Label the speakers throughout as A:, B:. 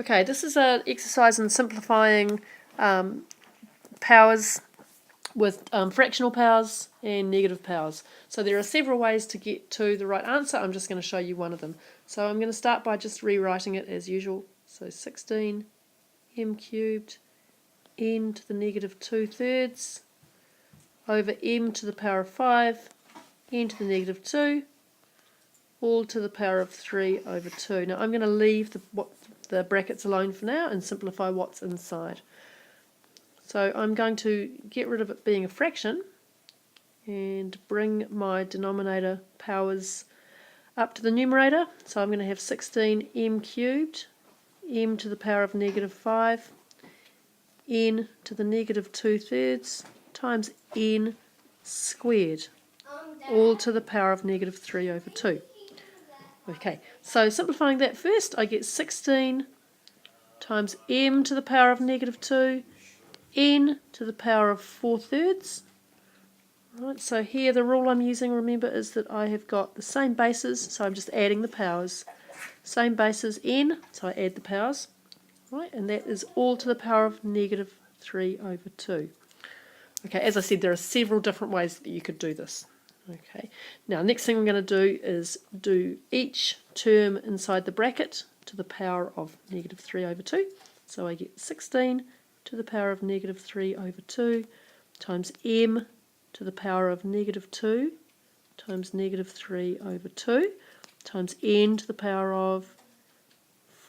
A: Okay, this is an exercise in simplifying powers with fractional powers and negative powers. So there are several ways to get to the right answer. I'm just going to show you one of them. So I'm going to start by just rewriting it as usual. So 16 m cubed n to the negative 2/3 over m to the power of 5 n to the negative 2 all to the power of 3 over 2. Now I'm going to leave the brackets alone for now and simplify what's inside. So I'm going to get rid of it being a fraction and bring my denominator powers up to the numerator. So I'm going to have 16 m cubed, m to the power of negative 5, n to the negative 2/3 times n squared, all to the power of negative 3 over 2. Okay, so simplifying that first, I get 16 times m to the power of negative 2, n to the power of 4/3. Right, so here the rule I'm using, remember, is that I have got the same bases, so I'm just adding the powers. Same bases n, so I add the powers. Right, and that is all to the power of negative 3 over 2. Okay, as I said, there are several different ways that you could do this. Okay, now next thing I'm going to do is do each term inside the bracket to the power of negative 3 over 2. So I get 16 to the power of negative 3 over 2 times m to the power of negative 2 times negative 3 over 2 times n to the power of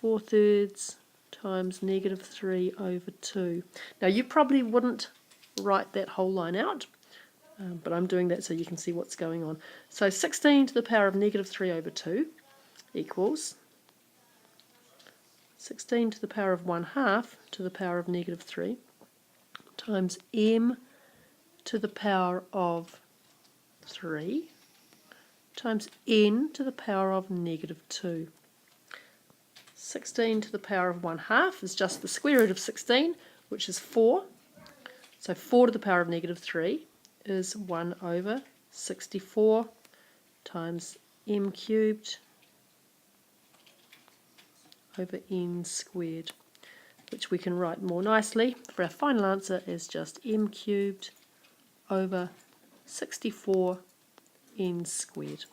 A: 4/3 times negative 3 over 2. Now you probably wouldn't write that whole line out, but I'm doing that so you can see what's going on. So 16 to the power of negative 3 over 2 equals 16 to the power of 1/2 to the power of negative 3 times m to the power of 3 times n to the power of negative 2. 16 to the power of 1/2 is just the square root of 16, which is 4. So 4 to the power of negative 3 is 1 over 64 times m cubed over n squared, which we can write more nicely for our final answer as just m cubed over 64 n squared.